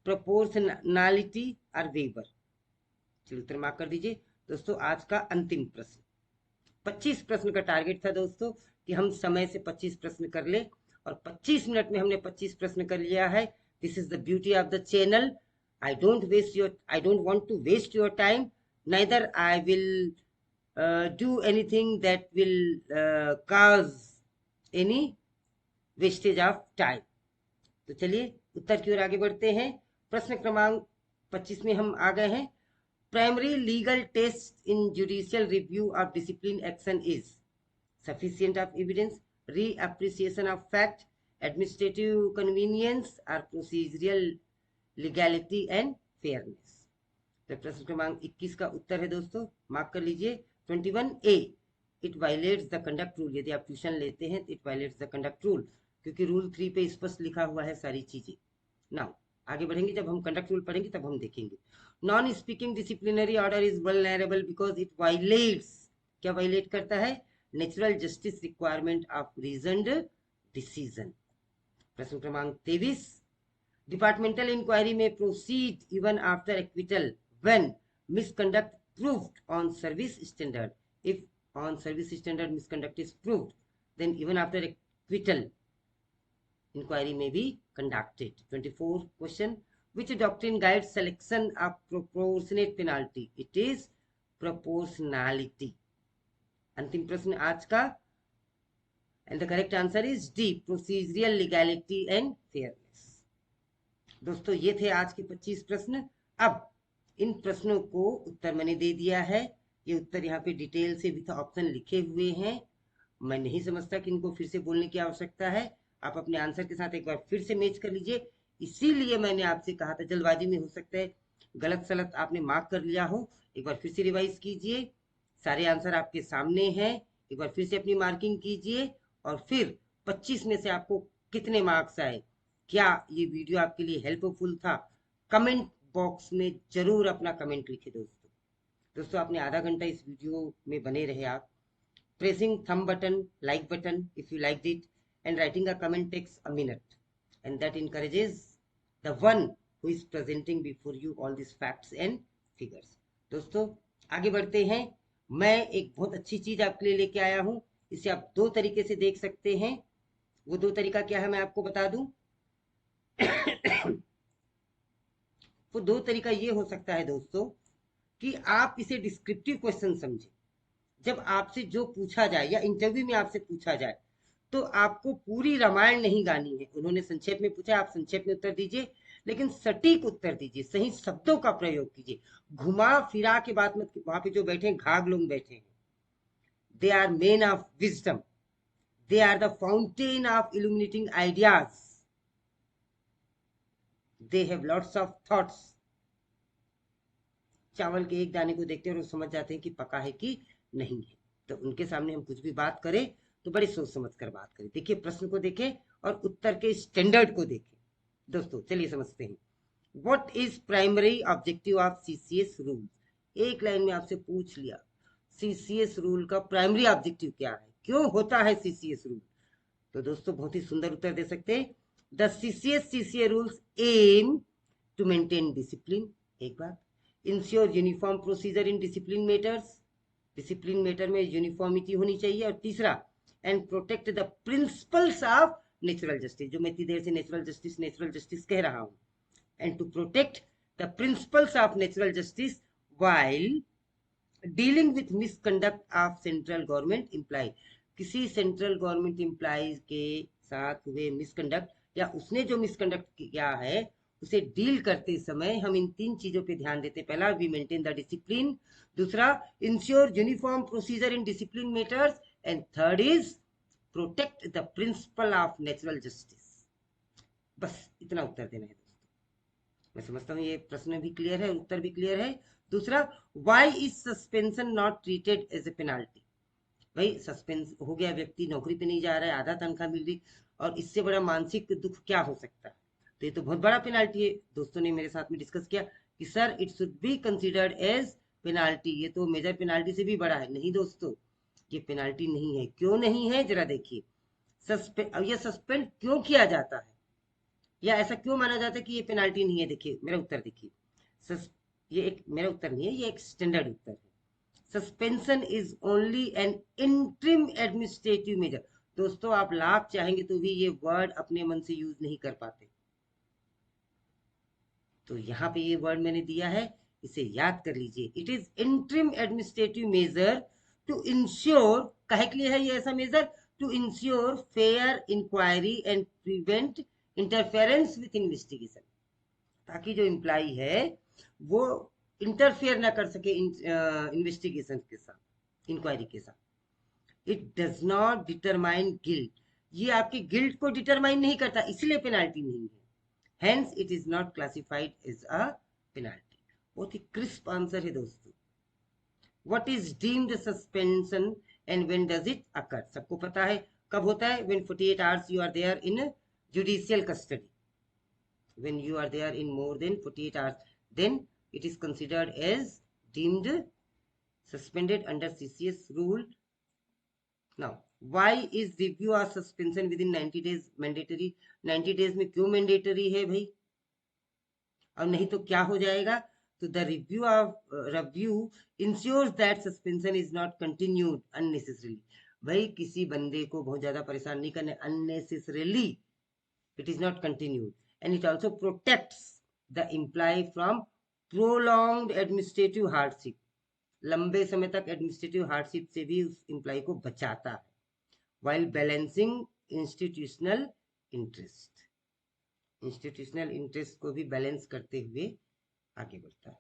proportionality or Weber. चलिए उत्तर मार्क कर दीजिए. दोस्तों आज का अंतिम प्रश्न, 25 प्रश्न का टारगेट था दोस्तों कि हम समय से 25 प्रश्न कर ले और 25 मिनट में हमने 25 प्रश्न कर लिया है. This is the beauty of the channel. I don't want to waste your time, neither I will do anything that will cause any wastage of time. तो चलिए उत्तर की ओर आगे बढ़ते हैं. प्रश्न क्रमांक 25 में हम आ गए हैं. Primary legal test in judicial review of discipline action is sufficient of evidence, reappreciation of fact, administrative convenience, or procedural legality and fairness. तो प्रश्न क्रमांक 21 का उत्तर है दोस्तों, मार्क कर लीजिए 21A, it violets the conduct rule. यदि आप ट्यूशन लेते हैं तो it violets the conduct rule, क्योंकि रूल 3 पे स्पष्ट लिखा हुआ है सारी चीजें। नाउ आगे बढ़ेंगे, जब हम कंडक्ट रूल पढ़ेंगे तब हम देखेंगे। Non speaking disciplinary order is vulnerable because it violets, क्या वायलेट करता है? Natural justice requirement of reasoned decision. प्रश्न क्रमांक 23, डिपार्टमेंटल इंक्वायरी में proceed even after acquittal when misconduct proved on service standard. If on service standard misconduct is proved, then even after acquittal inquiry may be conducted. 24 question, which doctrine guides selection of proportionate penalty? It is proportionality. अंतिम प्रश्न आज का, and the correct answer is D, procedural legality and fairness. दोस्तों ये थे आज के 25 प्रश्न। अब इन प्रश्नों को उत्तर मैंने दे दिया है, ये उत्तर यहाँ पे डिटेल से विथ ऑप्शन लिखे हुए हैं। मैं नहीं समझता कि इनको फिर से बोलने की आवश्यकता है, आप अपने आंसर के साथ एक बार फिर से मैच कर लीजिए। इसीलिए मैंने आपसे कहा था, जल्दबाजी में हो सकता है गलत सलत आपने मार्क कर लिया हो, एक बार फिर से रिवाइज कीजिए। सारे आंसर आपके सामने हैं, एक बार फिर से अपनी मार्किंग कीजिए और फिर 25 में से आपको कितने मार्क्स आए, क्या ये वीडियो आपके लिए हेल्पफुल था, कमेंट बॉक्स में जरूर अपना कमेंट लिखे दोस्तों आपने आधा घंटा इस वीडियो में बने रहे आप, pressing thumb button, like button if you like it, and writing a comment takes a minute, and that encourages the one who is presenting before you all these facts and figures. दोस्तों आगे बढ़ते हैं। मैं एक बहुत अच्छी चीज आपके लिए लेके आया हूं, इसे आप दो तरीके से देख सकते हैं। वो दो तरीका क्या है मैं आपको बता दूं। वो दो तरीका ये हो सकता है दोस्तों कि आप इसे डिस्क्रिप्टिव क्वेश्चन समझे। जब आपसे जो पूछा जाए या इंटरव्यू में आपसे पूछा जाए तो आपको पूरी रामायण नहीं गानी है। उन्होंने संक्षेप में पूछा, आप संक्षेप में उत्तर दीजिए, लेकिन सटीक उत्तर दीजिए, सही शब्दों का प्रयोग कीजिए। घुमा फिरा के बात मत। वहां पे जो बैठे घाघ लोग बैठे हैं, they are men of wisdom, they are the fountain of illuminating ideas, they have lots of thoughts. चावल के एक दाने को देखते हैं और समझ जाते हैं कि पका है कि नहीं है। तो उनके सामने हम कुछ भी बात करें तो बड़ी सोच समझ कर बात करें। देखिए प्रश्न को देखें और उत्तर के स्टैंडर्ड को देखें। दोस्तों चलिए समझते हैं। What is primary objective of CCS rule? एक लाइन में आपसे पूछ लिया, सीसीएस रूल का प्राइमरी ऑब्जेक्टिव क्या है, क्यों होता है सीसीएस रूल? तो दोस्तों बहुत ही सुंदर उत्तर दे सकते हैं, The CCA rules aim to maintain discipline, एक बात, ensure uniform procedure in discipline matters, discipline matter में यूनिफॉर्मिटी होनी चाहिए, और तीसरा and protect the principles of natural justice, जो मैं इतनी देर से natural justice कह रहा हूँ, and to protect the principles of natural justice while dealing with misconduct of central government employee. किसी सेंट्रल गवर्नमेंट एम्प्लॉय के साथ हुए मिसकंडक्ट या उसने जो मिसकंडक्ट किया है उसे डील करते समय हम इन तीन चीजों पे ध्यान देते हैं। पहला, वी मेंटेन द डिसिप्लिन, दूसरा, ensure uniform procedure in discipline matters, and third is protect the principle of natural justice. बस इतना उत्तर देना है दोस्तों। मैं समझता हूँ ये प्रश्न भी क्लियर है, उत्तर भी क्लियर है। दूसरा, why is suspension not treated as a penalty? भाई सस्पेंस हो गया, व्यक्ति नौकरी पे नहीं जा रहा है, आधा तनख्वाह मिल रही, और इससे बड़ा मानसिक दुख क्या हो सकता है? तो ये तो बहुत बड़ा पेनाल्टी है। दोस्तों ने मेरे साथ में डिस्कस किया कि sir it should be considered as penalty, ये तो मेजर पेनाल्टी से भी बड़ा है। नहीं दोस्तों, ये पेनाल्टी नहीं है। क्यों नहीं है जरा देखिए। ये सस्पेंड क्यों किया जाता है या ऐसा क्यों माना जाता है कि ये पेनाल्टी नहीं है? देखिए मेरा उत्तर देखिए, ये एक मेरा उत्तर नहीं है, ये एक स्टैंडर्ड उत्तर है। Suspension is only an interim administrative measure. दोस्तों आप लाभ चाहेंगे तो भी ये वर्ड अपने मन से यूज नहीं कर पाते, तो यहाँ पे ये वर्ड मैंने दिया है, इसे याद कर लीजिए। It is interim administrative measure to ensure, कहे के लिए है ये ऐसा measure, to ensure fair inquiry and prevent interference with investigation, ताकि जो एम्प्लॉय है वो इंटरफेयर ना कर सके इन्वेस्टिगेशन के साथ, इंक्वायरी के साथ. It does not determine guilt. ये आपकी गिल्ट को डिटरमाइन नहीं करता, इसलिए पेनाल्टी नहीं है. Hence it is not classified as a penalty. बहुत ही क्रिस्प आंसर है दोस्तों. What is deemed suspension and when does it occur? सबको पता है कब होता है. When 48 hours you are there in judicial custody. When you are there in more than 48 hours, then it is considered as deemed suspended under CCS rule. Now, why is review or suspension within 90 days mandatory? 90 days में क्यों mandatory है भाई? और नहीं तो क्या हो जाएगा? तो the review ensures that suspension is not continued unnecessarily. भाई किसी बंदे को बहुत ज्यादा परेशान नहीं करना, unnecessarily it is not continued. And it also protects the employee from prolonged administrative hardship. लंबे समय तक एडमिनिस्ट्रेटिव हार्डशिप से भी उस एम्प्लॉय को बचाता है. while balancing institutional interest. Institutional interest को भी बैलेंस करते हुए आगे बढ़ता है.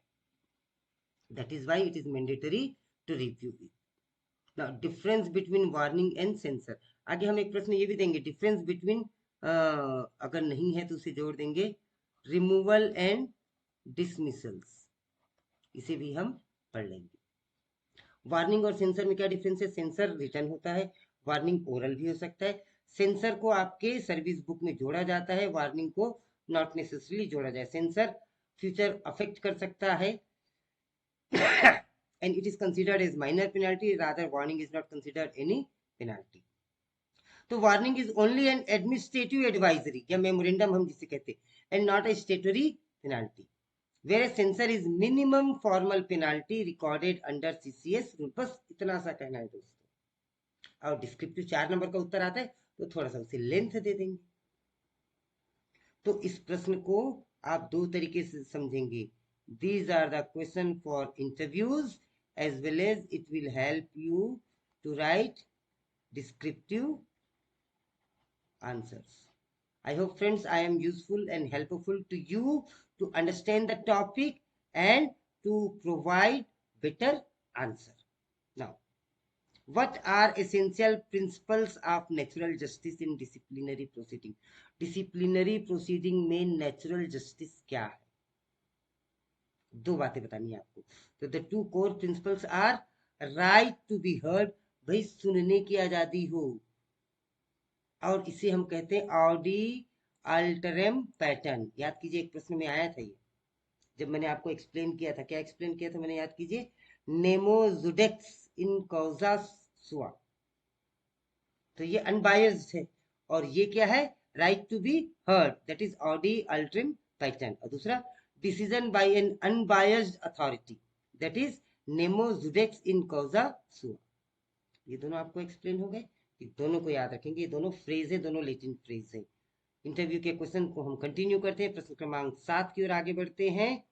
That is why it is mandatory to review it. Now difference between warning and censure. आगे हम एक प्रश्न ये भी देंगे, डिफरेंस बिटवीन, अगर नहीं है तो उसे जोड़ देंगे, रिमूवल एंड डिसमिसल्स. इसे भी हम पढ़ लेंगे. वार्निंग और सेंसर में क्या डिफरेंस है? सेंसर रिटर्न होता है, वार्निंग ओरल भी हो सकता है. सेंसर को आपके सर्विस बुक में जोड़ा जाता है, वार्निंग को नॉट नेसेसरीली जोड़ा जाए. सेंसर फ्यूचर अफेक्ट कर सकता है and it is considered as minor penalty, rather warning is not considered any penalty. तो warning is only N administrative advisory या मेमोरेंडम हम जिसे कहते हैं, and not a स्टेटरी penalty. whereas censor is minimum formal penalty recorded under CCS rule. बस इतना सा कहना है दोस्तों. और डिस्क्रिप्टिव 4 नंबर का उत्तर आता है तो थोड़ा सा उसे लेंथ दे देंगे. तो इस प्रश्न को आप दो तरीके से समझेंगे. These are the question for interviews as well as it will help you to write descriptive answers. I hope friends I am useful and helpful to you to understand the topic and to provide better answer. Now, what are essential principles of natural justice in disciplinary proceeding? Disciplinary proceeding में natural justice क्या है? दो बातें बतानी है आपको. तो the two core principles are right to be heard. भाई सुनने की आजादी हो, और इसे हम कहते हैं ऑडी अल्टरम पैटर्न. याद कीजिए एक प्रश्न में आया था ये, जब मैंने आपको एक्सप्लेन किया था. क्या एक्सप्लेन किया था मैंने? याद कीजिए, नेमो जुडेक्स इन कॉजा सुआ. तो ये अनबायस्ड है, और ये क्या है? Right to be heard, that is audi alteram partem. और दूसरा, decision by an unbiased authority, that is nemo judex in causa sua. ये दोनों आपको एक्सप्लेन हो गए. दोनों को याद रखेंगे, ये दोनों फ्रेज है, दोनों लेटिन फ्रेज है. इंटरव्यू के क्वेश्चन को हम कंटिन्यू करते हैं. प्रश्न क्रमांक 7 की ओर आगे बढ़ते हैं.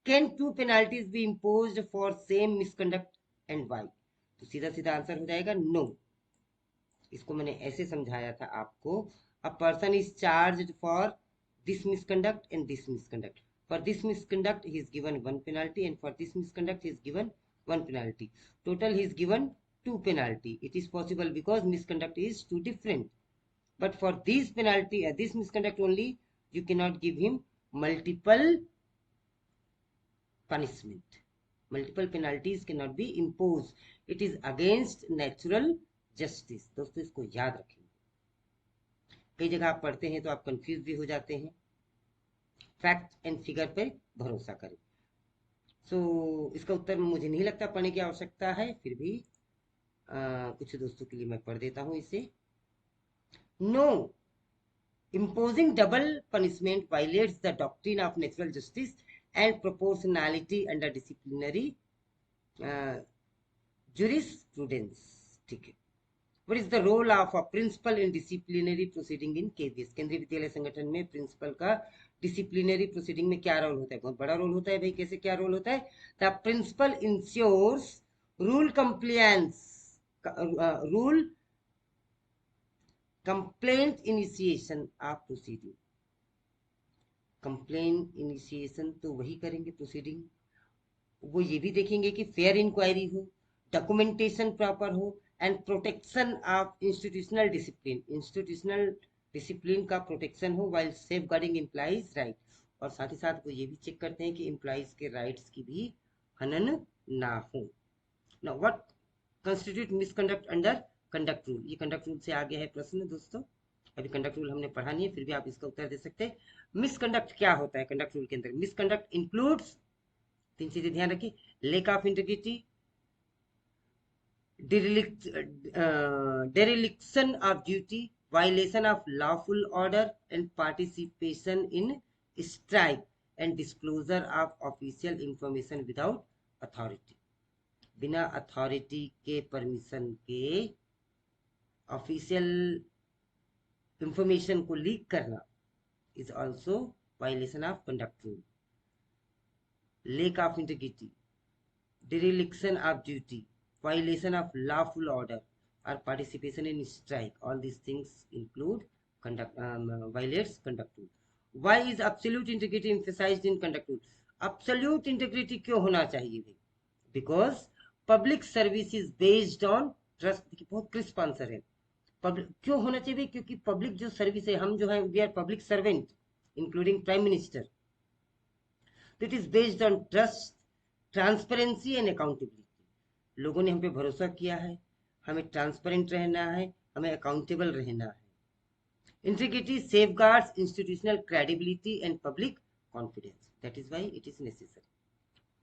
Can 2 penalties be imposed for same misconduct and why? तो सीधा सीधा आंसर हो जाएगा नो. इसको मैंने ऐसे समझाया था आपको. A person is charged for this misconduct and this misconduct. For this misconduct he is given 1 penalty and for this misconduct he is given 1 penalty. Total he is given 2 penalty. It is possible because misconduct is too different. But for this penalty, this misconduct only, you cannot give him multiple punishment. Multiple penalties cannot be imposed. It is against natural justice. दोस्तों इसको याद रखेंगे. कई जगह आप पढ़ते हैं तो आप कंफ्यूज भी हो जाते हैं. फैक्ट एंड फिगर पर भरोसा करें. इसका उत्तर मुझे नहीं लगता पढ़ने की आवश्यकता है, फिर भी कुछ दोस्तों के लिए मैं पढ़ देता हूं इसे. No, imposing double punishment violates the doctrine of natural justice and proportionality under disciplinary jurisprudence. ठीक है. What is the role of a principal in disciplinary proceeding in KVS? केंद्रीय विद्यालय संगठन में प्रिंसिपल का डिसिप्लिनरी प्रोसीडिंग में क्या रोल होता है? बहुत बड़ा रोल होता है भाई. कैसे क्या रोल होता है? The principal ensures rule compliance, rule complaint initiation of proceeding. Complaint initiation तो वही करेंगे प्रोसीडिंग. वो ये भी देखेंगे कि फेयर इंक्वायरी हो, डॉक्यूमेंटेशन प्रॉपर हो, and protection of institutional discipline का प्रोटेक्शन हो while safe guarding employees right. और साथ ही साथ वो ये भी चेक करते हैं कि एम्प्लॉइज के राइट्स की भी हनन ना हो। Now what constitute misconduct under conduct rule, ये कंडक्ट रूल से आगे है प्रश्न दोस्तों। अभी कंडक्ट रूल हमने पढ़ा नहीं है, फिर भी आप इसका उत्तर दे सकते हैं। मिसकंडक्ट क्या होता है कंडक्ट रूल के अंदर? मिसकंडक्ट इंक्लूड्स, तीन चीजें ध्यान रखिए, lake of integrity, dereliction of duty, violation of lawful order, and participation in strike, and disclosure of official information without authority. बिना अथॉरिटी के परमिशन के ऑफिशियल इंफॉर्मेशन को लीक करना is also violation of conduct rule. Lake of integrity, dereliction of duty, violation of lawful order, or participation in strike. All these things include violates conduct rule. Why is absolute integrity emphasized in conduct rule? Absolute integrity क्यों होना चाहिए भाई? Because public service is based on trust। देखिए बहुत crisp answer है। Public क्यों होना चाहिए? क्योंकि पब्लिक जो सर्विस है, हम जो है we are public servant including prime minister, तो it is based on trust, transparency and accountability. लोगों ने हम पे भरोसा किया है, हमें ट्रांसपेरेंट रहना है, हमें अकाउंटेबल रहना है। Integrity safeguards institutional credibility and public confidence, that is why it is necessary.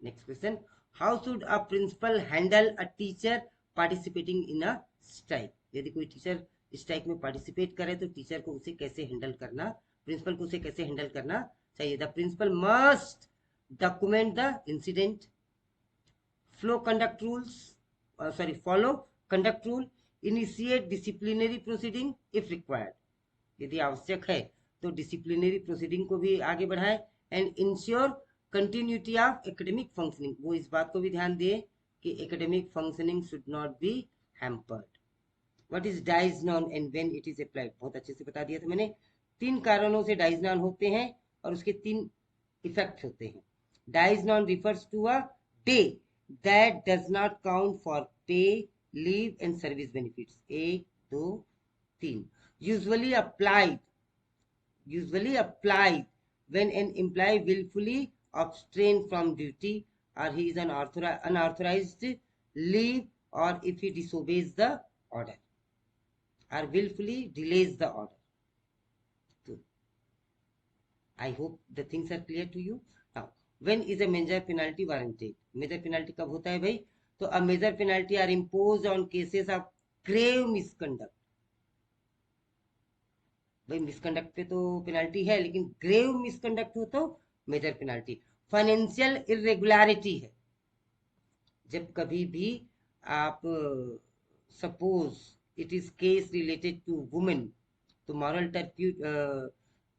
Next question, how should a principal handle a teacher participating in a strike? यदि कोई टीचर स्ट्राइक में पार्टिसिपेट करे तो टीचर को उसे कैसे हैंडल करना, principal को उसे कैसे हैंडल करना चाहिए? The principal must document the incident, follow conduct rule, initiate disciplinary proceeding if required, यदि आवश्यक है तो डिसिप्लिनरी प्रोसीडिंग को भी आगे बढ़ाए, and ensure continuity of academic functioning. वो इस बात को भी ध्यान दिए कि academic functioning should not be hampered. What is dies non and when it is applied, बहुत अच्छे से बता दिया था मैंने। तीन कारणों से डाइज नॉन होते हैं और उसके तीन इफेक्ट होते हैं। Dies non refers to a day that does not count for pay, leave and service benefits. 1, 2, 3. Usually applied when an employee willfully abstain from duty, or he is unauthorized leave, or if he disobeys the order or willfully delays the order. So, I hope the things are clear to you. Now, when is a major penalty warranted? Major penalty कब होता है भाई? तो a major penalty are imposed on cases of grave misconduct. भाई misconduct पे तो penalty है, लेकिन ग्रेव मिसकंडक्ट हो तो मेजर पेनाल्टी। फाइनेंशियल इरेगुलरिटी है, जब कभी भी आप suppose it is case related to women तो मॉरल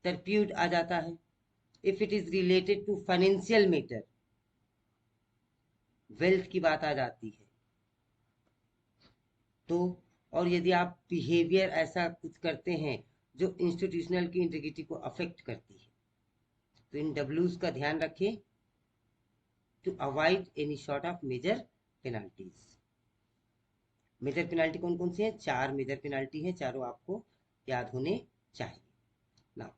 टर्प्यूड आ जाता है। If it is related to financial matter, wealth की बात आ जाती है तो, और यदि आप बिहेवियर ऐसा कुछ करते हैं जो इंस्टीट्यूशनल की इंटीग्रिटी को अफेक्ट करती है, तो इन डब्ल्यूज का ध्यान रखें to avoid any sort of major penalties. Major penalty कौन कौन सी है? 4 मेजर पेनाल्टी है, चारों आपको याद होने चाहिए। Now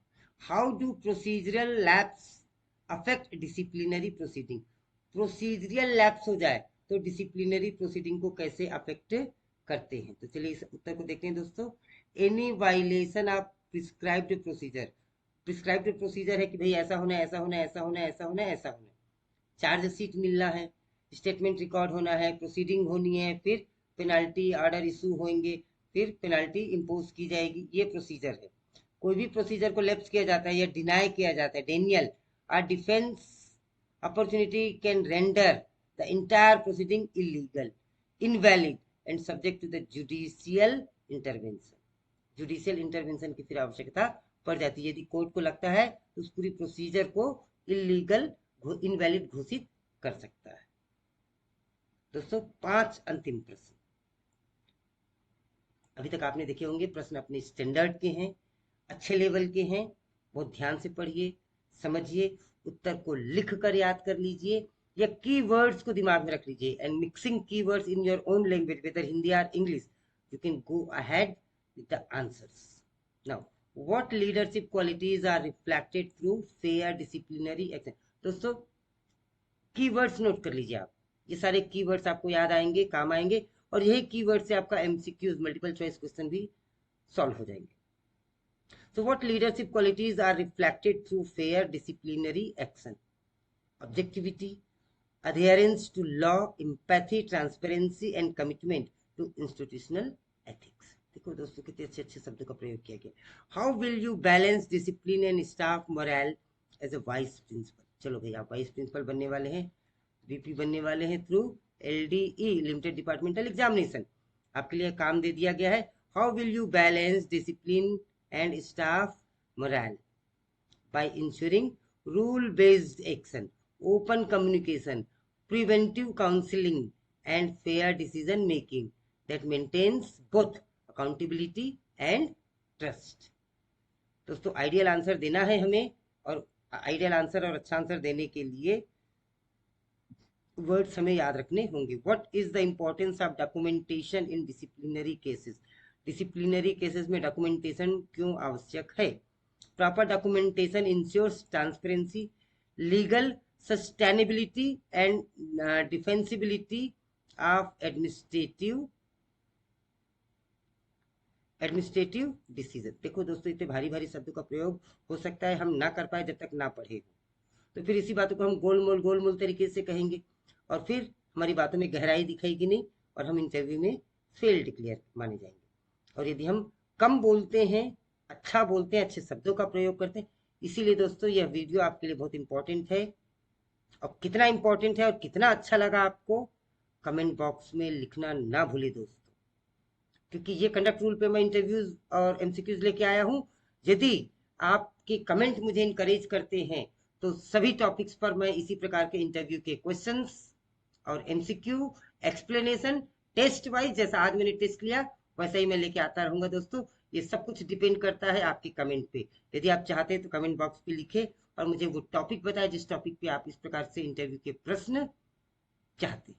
how do procedural lapse affect disciplinary proceeding? Procedural lapse हो जाए तो डिसिप्लिनरी प्रोसीडिंग को कैसे अफेक्ट करते हैं? तो चलिए इस उत्तर को देखते हैं दोस्तों। Any violation of prescribed procedure, prescribed procedure है कि भाई ऐसा होना, ऐसा होना, ऐसा होना, ऐसा होना, ऐसा होना, चार्ज शीट मिलना है, स्टेटमेंट रिकॉर्ड होना है, प्रोसीडिंग होनी है, फिर पेनाल्टी ऑर्डर इशू होंगे, फिर पेनाल्टी इम्पोज की जाएगी, ये प्रोसीजर है। कोई भी प्रोसीजर को लैप्स किया जाता है या डिनाई किया जाता है, डेनियल और defence opportunity can render the entire proceeding illegal, invalid and subject to the judicial intervention. Judicial intervention की फिर आवश्यकता पड़ जाती है। यदि कोर्ट को लगता है तो उस पूरी प्रोसीजर को इलीगल, इनवैलिड घोषित कर सकता है। दोस्तों 5 अंतिम प्रश्न अभी तक आपने देखे होंगे। प्रश्न अपने स्टैंडर्ड के हैं, अच्छे लेवल के हैं, बहुत ध्यान से पढ़िए, समझिए, उत्तर को लिख कर याद कर लीजिए या कीवर्ड्स को दिमाग में रख लीजिए and mixing keywords in your own language whether Hindi or English, you can go ahead with the answers. Now what leadership qualities are reflected through fair disciplinary action. दोस्तों कीवर्ड्स नोट कर लीजिए आप, ये सारे कीवर्ड्स आपको याद आएंगे, काम आएंगे, और यही कीवर्ड से आपका एमसीक्यूज मल्टीपल चॉइस क्वेश्चन भी सॉल्व हो जाएंगे. So what leadership qualities are reflected through fair disciplinary action? Objectivity, adherence to law, empathy, transparency and commitment to institutional ethics. देखो दोस्तों कितने अच्छे अच्छे शब्दों का प्रयोग किया गया. How will you balance discipline and staff morale as a vice principal? चलो भाई आप वाइस प्रिंसिपल बनने वाले हैं, वीपी बनने वाले हैं through LDE limited departmental examination. आपके लिए काम दे दिया गया है. How will you balance discipline and staff moral by ensuring rule-based action, open communication, preventive counseling, and fair decision making that maintains both accountability and trust. दोस्तों ideal answer देना है हमें, और आइडियल आंसर और अच्छा आंसर देने के लिए वर्ड्स हमें याद रखने होंगे. What is the importance of documentation in disciplinary cases? Disciplinary cases में डॉक्यूमेंटेशन क्यों आवश्यक है? Proper documentation ensures transparency, legal sustainability and defensibility of administrative decision. देखो दोस्तों इतने भारी भारी शब्दों का प्रयोग हो सकता है हम ना कर पाए जब तक ना पढ़े हो, तो फिर इसी बातों को हम गोलमोल तरीके से कहेंगे और फिर हमारी बातों में गहराई दिखेगी नहीं और हम इंटरव्यू में फेल डिक्लेयर माने जाएंगे. और यदि हम कम बोलते हैं, अच्छा बोलते हैं, अच्छे शब्दों का प्रयोग करते हैं, इसीलिए दोस्तों यह वीडियो आपके लिए बहुत इंपॉर्टेंट है. और कितना इंपॉर्टेंट है और कितना अच्छा लगा आपको कमेंट बॉक्स में लिखना ना भूले दोस्तों, क्योंकि ये कंडक्ट रूल पे मैं इंटरव्यूज और एमसीक्यूज लेके आया हूँ. यदि आपके कमेंट मुझे इनकरेज करते हैं तो सभी टॉपिक्स पर मैं इसी प्रकार के इंटरव्यू के क्वेश्चंस और एमसीक्यू एक्सप्लेनेशन टेस्ट वाइज, जैसा आज मैंने टेस्ट लिया वैसा ही मैं लेके आता रहूंगा दोस्तों. ये सब कुछ डिपेंड करता है आपके कमेंट पे. यदि आप चाहते हैं तो कमेंट बॉक्स पे लिखे और मुझे वो टॉपिक बताएं जिस टॉपिक पे आप इस प्रकार से इंटरव्यू के प्रश्न चाहते हैं.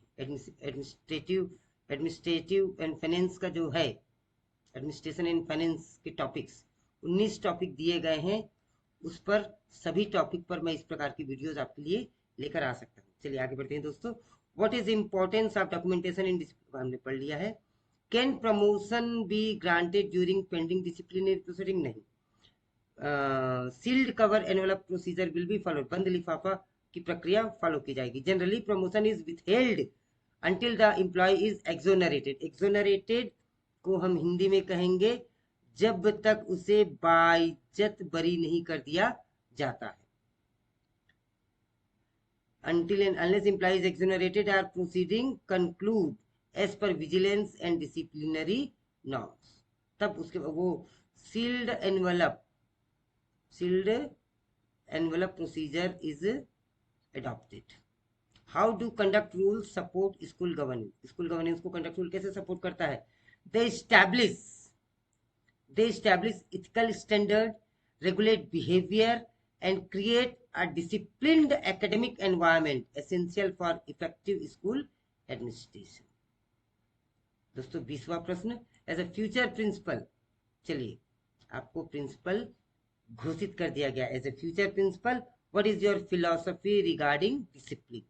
एडमिनिस्ट्रेटिव एंड फाइनेंस का जो है, एडमिनिस्ट्रेशन एंड फाइनेंस के टॉपिक्स 19 टॉपिक दिए गए हैं, उस पर सभी टॉपिक पर मैं इस प्रकार की वीडियोस आपके लिए लेकर आ सकता हूँ. चलिए आगे बढ़ते हैं दोस्तों. What is importance of documentation इन हमने पढ़ लिया है. Can promotion be granted during pending disciplinary proceeding? नहीं. Sealed cover envelope procedure will be follow, बंद लिफाफा की प्रक्रिया फॉलो की जाएगी. Generally promotion is withheld until the employ is exonerated. Exonerated को हम हिंदी में कहेंगे जब तक उसे बाइज्जत बरी नहीं कर दिया जाता है. Until and unless employee is exonerated or proceeding conclude as per vigilance and disciplinary norms, तब उसके वो sealed envelope procedure is adopted. How do conduct rules support school governance? School governance को conduct rule कैसे support करता है? They establish ethical standard, regulate behavior and create a disciplined academic environment essential for effective school administration. दोस्तों 20वां प्रश्न, as a future principal, चलिए आपको principal घोषित कर दिया गया. As a future principal what is your philosophy regarding discipline?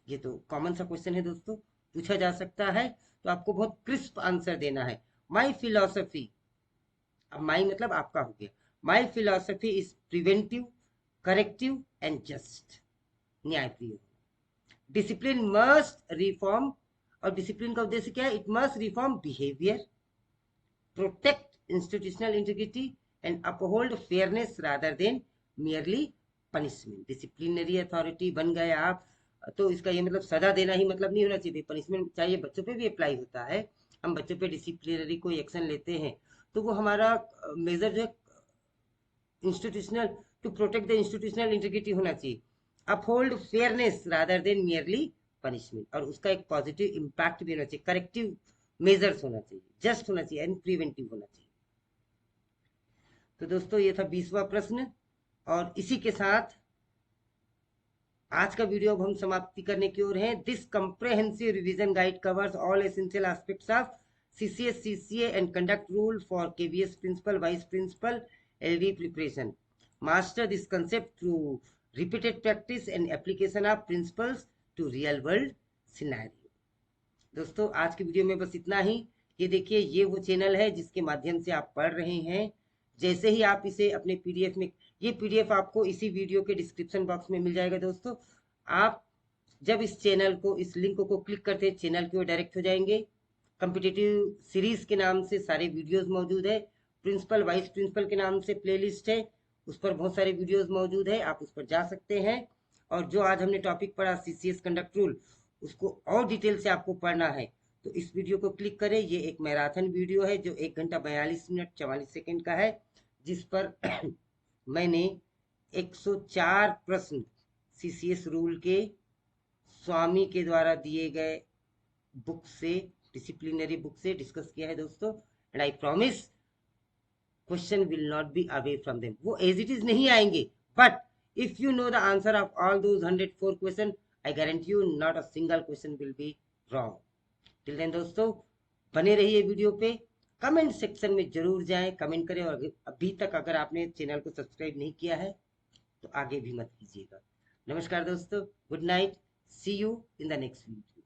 ये तो कॉमन सा क्वेश्चन है दोस्तों, पूछा जा सकता है, तो आपको बहुत क्रिस्प आंसर देना है. माई फिलॉसफी, अब माई मतलब आपका हो गया. My philosophy is preventive, corrective and just, न्यायप्रिय. डिसिप्लिन मस्ट रिफॉर्म, और डिसिप्लिन का उद्देश्य क्या है? It must reform behaviour, protect institutional integrity and uphold fairness rather than merely punishment. Disciplinary authority बन गए आप तो इसका ये मतलब सजा देना ही मतलब नहीं होना चाहिए. पनिशमेंट चाहिए, बच्चों पे भी अप्लाई होता है. हम बच्चों पे डिसिप्लिनरी कोई एक्शन लेते हैं तो वो हमारा मेजर जो है institutional, to protect the institutional integrity होना चाहिए. Uphold fairness rather than merely punishment, और उसका एक पॉजिटिव इम्पैक्ट भी होना चाहिए. करेक्टिव मेजर्स होना चाहिए, जस्ट होना चाहिए एंड प्रिवेंटिव होना चाहिए. तो दोस्तों ये था 20वां प्रश्न, और इसी के साथ आज का वीडियो अब हम समाप्ति करने की ओर हैं। This comprehensive revision guide covers all essential aspects of CCS, CCA and conduct rule for KVS principal, vice principal, LD preparation. Master this concept through repeated practice and application of principles to real world scenario. दोस्तों आज की video में बस इतना ही। ये देखिए, ये वो चैनल है जिसके माध्यम से आप पढ़ रहे हैं। जैसे ही आप इसे अपने PDF में, ये PDF आपको इसी वीडियो के डिस्क्रिप्शन बॉक्स में मिल जाएगा। दोस्तों आप जब इस चैनल को, इस लिंक को क्लिक करते हैं, चैनल की ओर डायरेक्ट हो जाएंगे। कॉम्पिटिटिव सीरीज के नाम से सारे वीडियोस मौजूद है। प्रिंसिपल वाइस प्रिंसिपल के नाम से प्लेलिस्ट है, उस पर बहुत सारे वीडियोस मौजूद है, आप उस पर जा सकते हैं। और जो आज हमने टॉपिक पढ़ा CCS कंडक्ट रूल, उसको और डिटेल से आपको पढ़ना है तो इस वीडियो को क्लिक करें। ये एक मैराथन वीडियो है जो 1 घंटा 42 मिनट 44 सेकेंड का है, जिस पर मैंने 104 प्रश्न CCS रूल के स्वामी के द्वारा दिए गए बुक से, डिसिप्लिनरी बुक से डिस्कस किया है दोस्तों। And I promise question will not be away from them. वो एज इट इज नहीं आएंगे, but if you know the answer of all those 104 question, I guarantee you not a single question will be wrong. Till then दोस्तों बने रहिए video पे। Comment section में जरूर जाएं, कमेंट करें। और अभी तक अगर आपने चैनल को सब्सक्राइब नहीं किया है तो आगे भी मत कीजिएगा। नमस्कार दोस्तों, good night, see you in the next video.